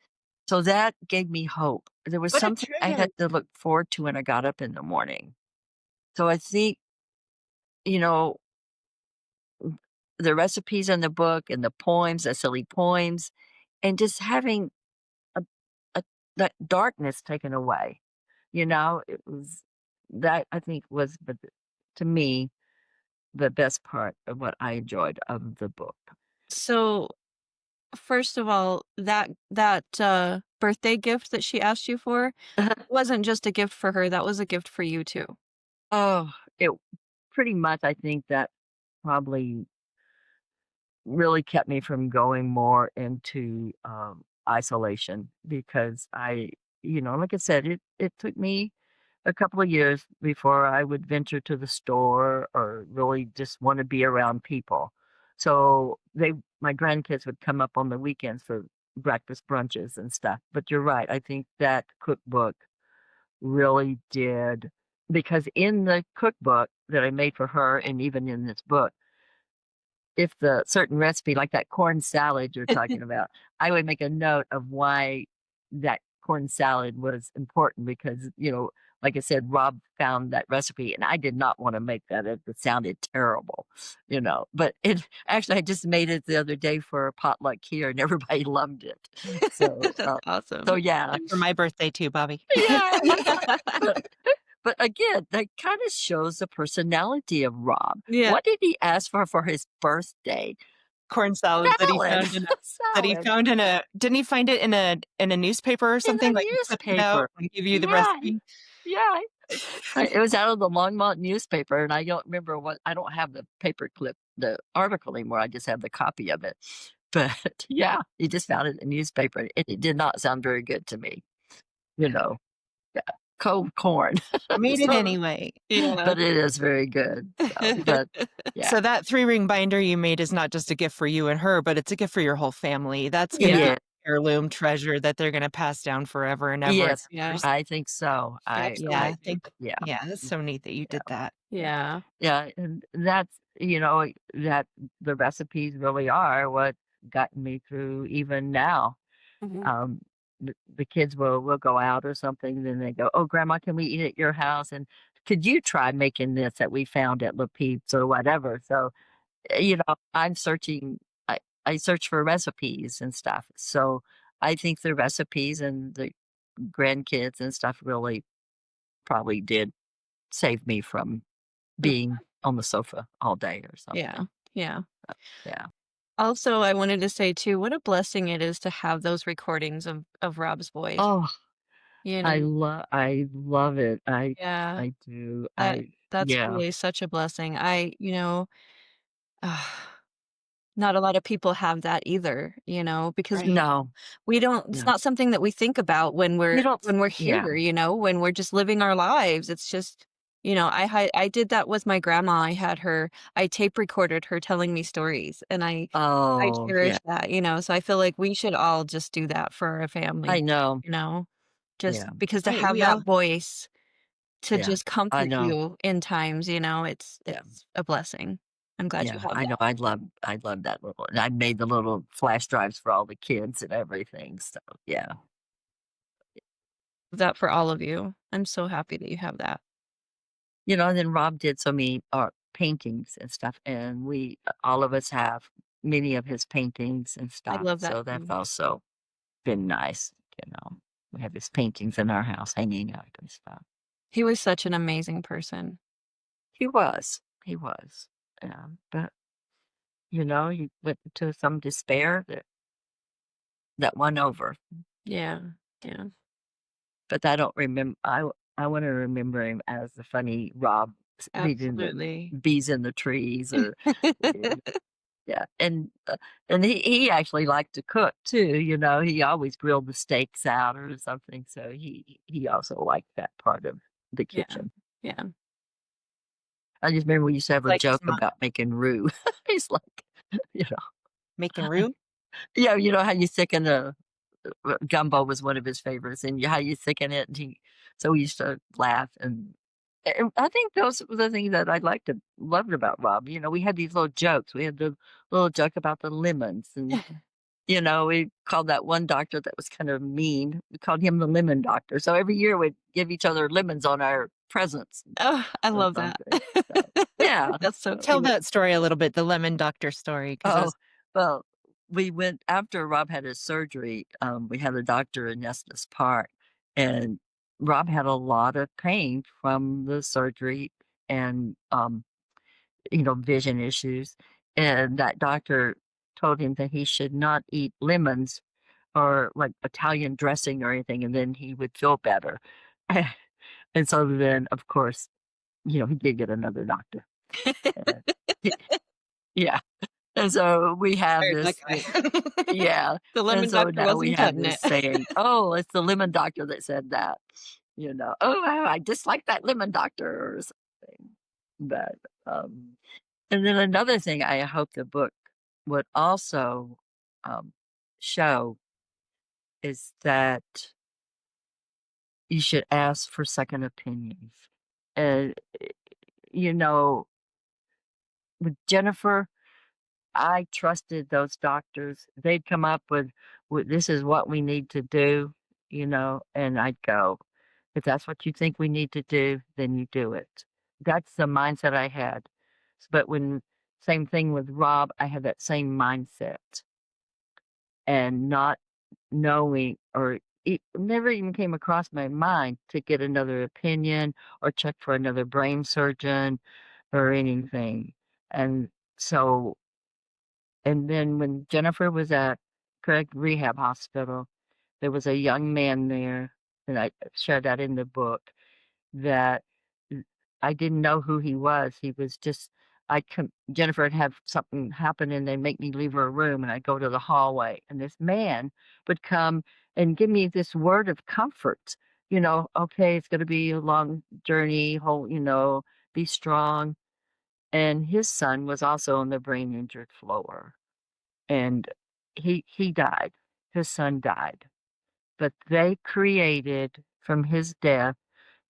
So that gave me hope. There was What a something I treasure. had to look forward to when I got up in the morning. So I think, you know, the recipes in the book and the poems, the silly poems, and just having a, that darkness taken away. It was that I think was, to me, the best part of what I enjoyed of the book. So, first of all, that birthday gift that she asked you for wasn't just a gift for her, that was a gift for you too. Oh, it pretty much, I think that probably really kept me from going more into isolation, because like I said, it took me a couple of years before I would venture to the store or really just want to be around people. So my grandkids would come up on the weekends for breakfast brunches and stuff. But you're right. I think that cookbook really did, because in the cookbook that I made for her, and even in this book, if the certain recipe, like that corn salad you're talking about, I would make a note of why that corn salad was important, because, like I said, Rob found that recipe and I did not want to make that. It sounded terrible, but I just made it the other day for a potluck here and everybody loved it. So, That's so awesome. yeah, And for my birthday too, Bobbie. yeah. But again, that kind of shows the personality of Rob. Yeah. What did he ask for his birthday? Corn salad that he Salad. found Salad in a didn't he find it in a newspaper or in something? a Like, he clipped it out newspaper. and give you the Yeah, recipe? Yeah, it was out of the Longmont newspaper, and I don't remember what. I don't have the paper clip, the article anymore. I just have the copy of it. But yeah, he just found it in the newspaper. It did not sound very good to me. You know, yeah, cold corn. Made it So, anyway. Yeah. but it is very good. So, but yeah, So that 3-ring binder you made is not just a gift for you and her, but it's a gift for your whole family. That's gonna be yeah, an heirloom treasure that they're gonna pass down forever and ever and yes, Yeah. ever. I think so. Yeah, I Absolutely. think Yeah, yeah, that's so neat that you yeah. did that. Yeah. Yeah, and that's that the recipes really are what got me through even now. Mhm. Um, the kids will go out or something, then they go, "Oh, Grandma, can we eat at your house? And could you try making this that we found at La Peeps or whatever?" So, I'm searching. I search for recipes and stuff. So I think the recipes and the grandkids and stuff really probably did save me from Mm. being on the sofa all day or Yeah. something. Yeah. Yeah. Also, I wanted to say too, what a blessing it is to have those recordings of Rob's voice. Oh, You know, I love it. yeah, I do. that that's Yeah. really such a blessing. Not a lot of people have that either, because Right. No, we don't it's no. not something that we think about when we're You don't when we're Yeah. here, when we're just living our lives. It's just, I did that with my grandma. I tape recorded her telling me stories, and I Oh, yeah. cherish that, so I feel like we should all just do that for our I family, know. you know, just Yeah. because to Right, have we that all voice to Yeah. just I comfort know. you in times, it's Yeah. it's a blessing. I'm glad you Yeah. have I know. that. I love that little and I made the little flash drives for all the kids and everything. So, yeah. That for all of you. I'm so happy that you have that. And then Rob did so many art paintings and stuff, and we all of us have many of his paintings and I stuff. love that So that's too. also been nice. We have his paintings in our house hanging up and stuff. He was such an amazing person. He was. He was. But he went into some despair that won over. Yeah, yeah. But I don't remember. I want to remember him as the funny Rob reading the Absolutely. bees in the trees, or yeah, and he actually liked to cook too. He always grilled the steaks out or something. So he also liked that part of the Yeah, kitchen. yeah. I just remember we used to have it's a like his joke mom about making roux. He's like, you know, making roux. yeah, you know how you thicken gumbo was one of his favorites, and how you thicken it. So we used to laugh, and I think those were the things that I loved about Rob. We had these little jokes. We had the little joke about the lemons, and we called that one doctor that was kind of mean. We called him the lemon doctor. So every year we'd give each other lemons on our presents Oh, I or love that. something. So yeah, That's so so Tell cute. that story a little bit, the lemon doctor story, because Oh, that's well, we went after Rob had his surgery. We had a doctor in Estes Park, and Rob had a lot of pain from the surgery and, vision issues. And that doctor told him that he should not eat lemons or like Italian dressing or anything, and then he would feel better. And so then, of course, he did get another doctor. And he- yeah. And so we have Fired that this, guy. yeah. The And lemon so doctor now we wasn't have cutting this it. saying, "Oh, it's the lemon doctor that said that." "Oh, I dislike that lemon doctor," or something. But, and then another thing I hope the book would also, um, show is that you should ask for second opinions. And, you know, with Jennifer, I trusted those doctors. They'd come up with "This is what we need to do," and I'd go, "If that's what you think we need to do, then you do it." That's the mindset I had. But same thing with Rob, I had that same mindset, and not knowing, or it never even came across my mind to get another opinion or check for another brain surgeon or anything. And so and then when Jennifer was at Craig Rehab Hospital, there was a young man there, and I shared that in the book. that I didn't know who he was. He was just, Jennifer would have something happen and they'd make me leave her room and I'd go to the hallway and this man would come and give me this word of comfort, okay, it's going to be a long journey, be strong. And his son was also on the brain injured floor and he died. His son died. But from his death,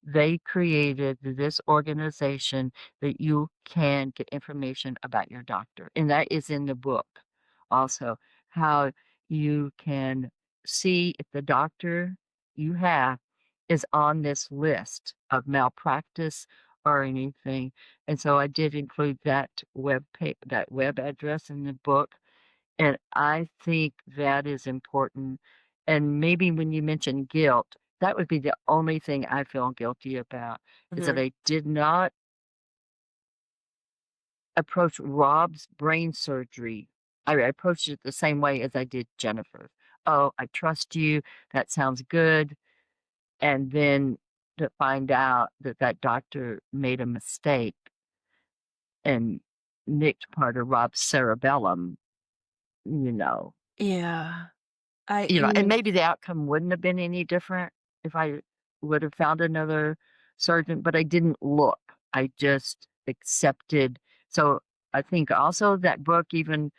they created this organization that you can get information about your doctor. And that is in the book also, how you can see if the doctor you have is on this list of malpractice or anything. And so I did include that web address in the book. And I think that is important. And maybe when you mention guilt, that would be the only thing I feel guilty about is that Mhm. I did not approach Rob's brain surgery. I approached it the same way as I did Jennifer. Oh, I trust you. That sounds good. And then to find out that that doctor made a mistake and nicked part of Rob's cerebellum, you know, Yeah. I and and maybe the outcome wouldn't have been any different if I would have found another surgeon, but I didn't look. I just accepted. So I think also that book, even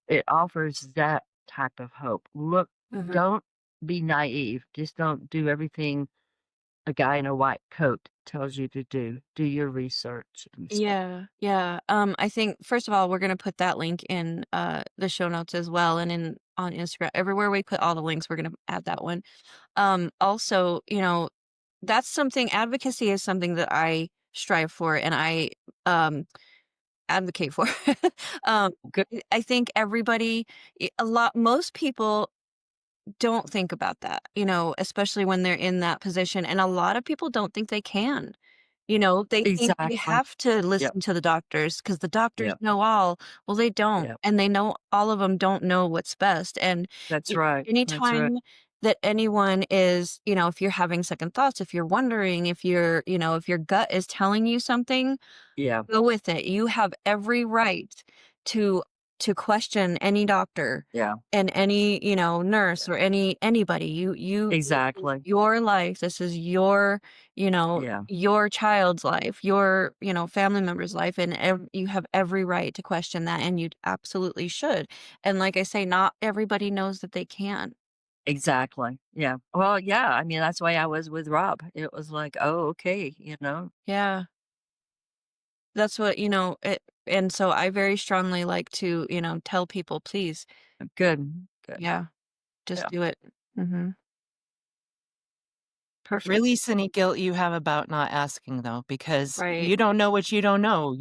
it offers that type of hope. Look, Mhm. don't be naive. Just don't do everything a guy in a white coat tells you to do. Do your research and stuff. Yeah, yeah. I think first of all, we're gonna put that link in the show notes as well, and in on Instagram, everywhere we put all the links, we're gonna add that one. Also, that's something. Advocacy is something that I strive for, and I advocate for. um, Good. I think most people don't think about that, especially when they're in that position. And a lot of people don't think they can. They think they Exactly. have to Yep. listen to the doctors because the doctors Yep. know all. Well, they don't. Yep. And they know all of them don't know what's best. And That's a- right. That's right. anytime that anyone is, if you're having second thoughts, if you're wondering, if your gut is telling you something, Yeah. go with it. You have every right to question any doctor Yeah. and any, nurse or anybody. This is Exactly. your life. This is Yeah. your child's life, your, family member's life, and you have every right to question that, and you absolutely should. And like I say, not everybody knows that they can. Exactly. Yeah. Well, yeah. I mean, that's why I was with Rob. It was like, oh, okay. Yeah. That's what, and so I very strongly like to, tell people, please, Good. Good. yeah, just Yeah. do it. Mhm. Perfect. Release any guilt you have about not asking, though, because Right. you don't know what you don't know,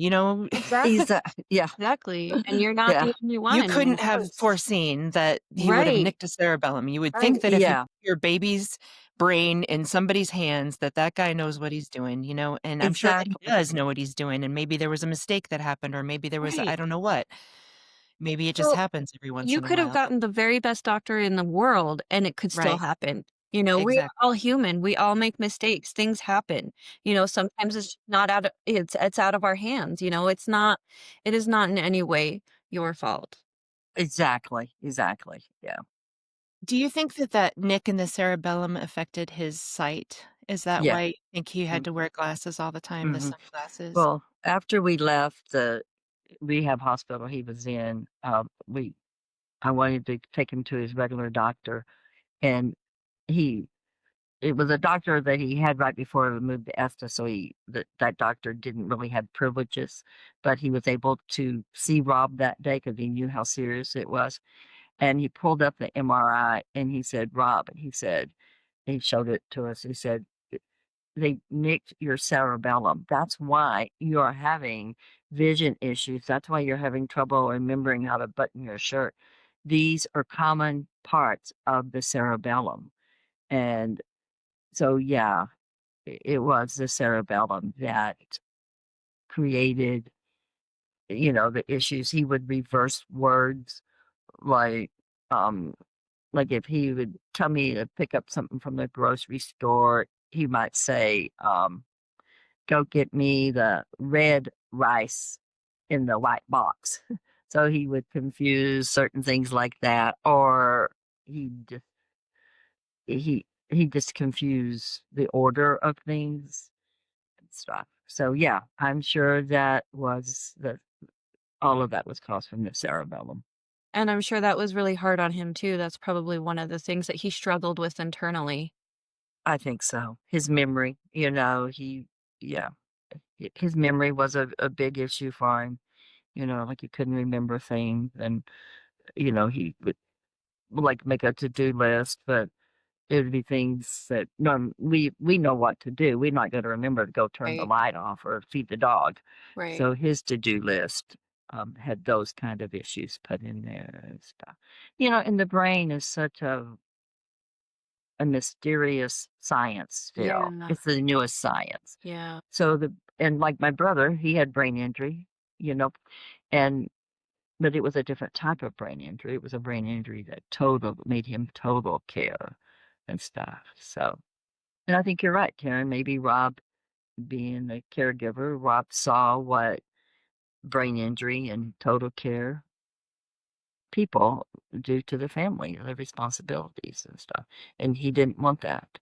Exactly. Exactly. Yeah. Exactly, and you're not Yeah. the only one, You I mean, couldn't have foreseen that he would have right, nicked a cerebellum. You would think right. that if you Yeah. put your baby's brain in somebody's hands, that that guy knows what he's doing, and I'm sure that he Exactly. does know what he's doing, and maybe there was a mistake that happened, or maybe there was I Right. don't know what. Maybe it just Well, happens every once you in a could have while. gotten the very best doctor in the world, and it could still Right. happen. We're Exactly. all human, we all make mistakes, things happen. Sometimes it's not it's out of our hands, it is not in any way your fault. Exactly. Exactly. Yeah. Do you think that that nick in the cerebellum affected his sight? Is that Yeah. why you think he had to wear glasses all the time, the Mm-hmm. sunglasses? Well, after we left the rehab hospital he was in, I wanted to take him to his regular doctor, and he it was a doctor that he had right before we moved to Esta, so that doctor didn't really have privileges, but he was able to see Rob that day because he knew how serious it was. And he pulled up the MRI and he said, Rob, and he showed it to us. He said, they nicked your cerebellum. That's why you are having vision issues. That's why you're having trouble remembering how to button your shirt. These are common parts of the cerebellum. And so, yeah, it was the cerebellum that created, the issues. He would reverse words like, um, like if he would tell me to pick up something from the grocery store, he might say, go get me the red rice in the white box. So he would confuse certain things like that, or he just confused the order of things and stuff. So yeah, I'm sure that was the all of that was caused from the cerebellum. And I'm sure that was really hard on him too. That's probably one of the things that he struggled with internally. I think so. His memory, yeah, his memory was a big issue for him. Like he couldn't remember things, and he would like make a to-do list, but it would be things that we know what to do. We're not going to remember to go turn the Right. light off or feed the dog. Right. So his to-do list had those kind of issues put in there and stuff. And the brain is such a mysterious science still. Yeah. It's the newest science. Yeah. So and like my brother, he had brain injury, and but it was a different type of brain injury. It was a brain injury that made him total care and stuff. So, and I think you're right, Karen. Maybe Rob, being a caregiver, Rob saw what brain injury and total care people do to the family, their responsibilities and stuff. And he didn't want that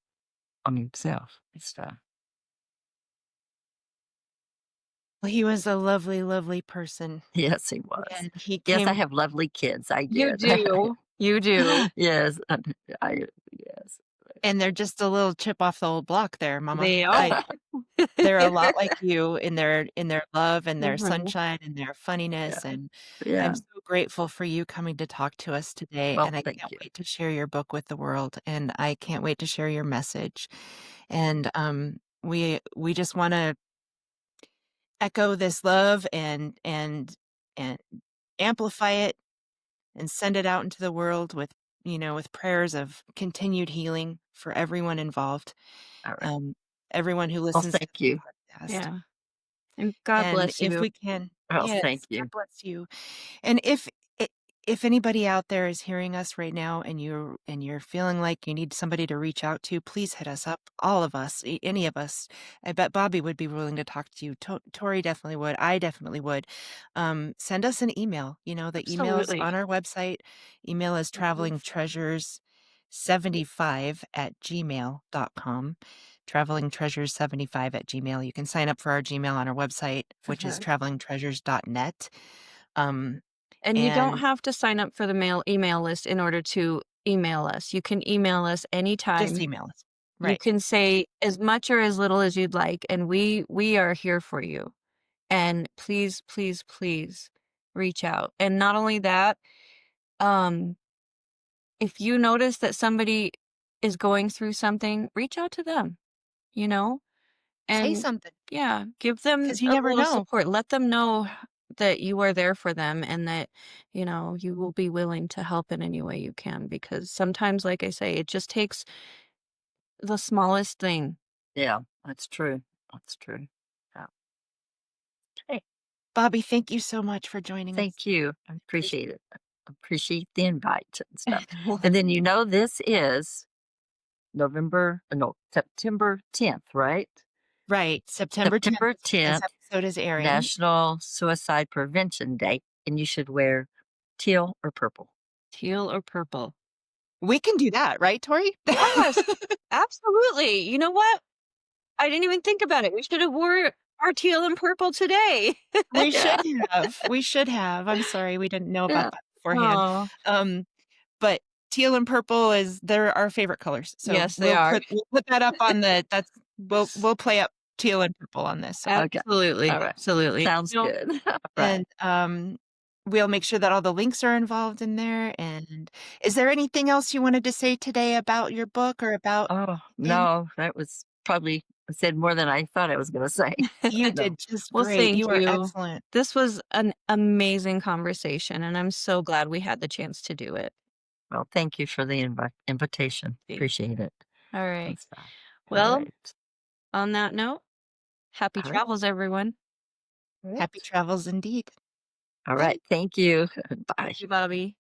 on himself and stuff. Well, he was a lovely, lovely person. Yes, he was. And he Yes, I came. have lovely kids. I You did. do. You do. Yes, yes. And they're just a little chip off the old block there, Mama. They are. They're a lot like you in their love and their Mhm. sunshine and their funniness. Yeah. And Yeah. I'm so grateful for you coming to talk to us today. Well, And I thank can't you. wait to share your book with the world. And I can't wait to share your message. And we just want to echo this love and amplify it and send it out into the world with prayers of continued healing for everyone involved, All right. everyone who Well, listens to thank the you. podcast. Yeah. And God And bless if you. we can, Well, yes, thank God you. bless you. And i- if anybody out there is hearing us right now and you're feeling like you need somebody to reach out to, please hit us up. All of us, any of us. I bet Bobbie would be willing to talk to you. Tori definitely would. I definitely would. Send us an email. The email is Absolutely. on our website. Email is travelingtreasures75@gmail.com. Travelingtreasures75@gmail. You can sign up for our Gmail on our website, which is Perfect. travelingtreasures.net. Um, And you don't and have to sign up for the email list in order to email us. You can email us just anytime. email us. You Right. can say as much or as little as you'd like, and we are here for you. And please, please, please reach out. And not only that, um, if you notice that somebody is going through something, reach out to them, you know? Say And something, yeah, give them because you a never little know. support. Let them know that you are there for them and that, you will be willing to help in any way you can. Because sometimes, like I say, it just takes the smallest thing. Yeah, that's true. That's true. Yeah. Hey, Bobbie, thank you so much for joining us. thank you. I appreciate it. I appreciate the invite and stuff. Right. And then this is September 10th, right? Right. September 10th September is when this 10th, episode is airing. National Suicide Prevention Day, and you should wear teal or purple. Teal or purple. We can do that, right, Tori? Yes, absolutely. You know what? I didn't even think about it. We should have wore our teal and purple today. We Yeah. should have. We should have. I'm sorry we didn't know about Yeah. that beforehand. Oh, But teal and purple they're our favorite colors. So yes, they are. we'll put that up on we'll play up teal and purple on this. Okay. Absolutely. All right. Absolutely. Sounds good. All right. And we'll make sure that all the links are involved in there. And is there anything else you wanted to say today about your book or about Oh, him? no, that was probably I said more than I thought I was going to say. You No. did just Well, great. thank You are you. excellent. This was an amazing conversation, and I'm so glad we had the chance to do it. Well, thank you for the invitation. Thank Appreciate it. All right. And stuff. All Well, right. on that note, happy All right. travels, everyone. All right. Happy travels indeed. All right. Thank you. Bye. Thank you, Bobbie.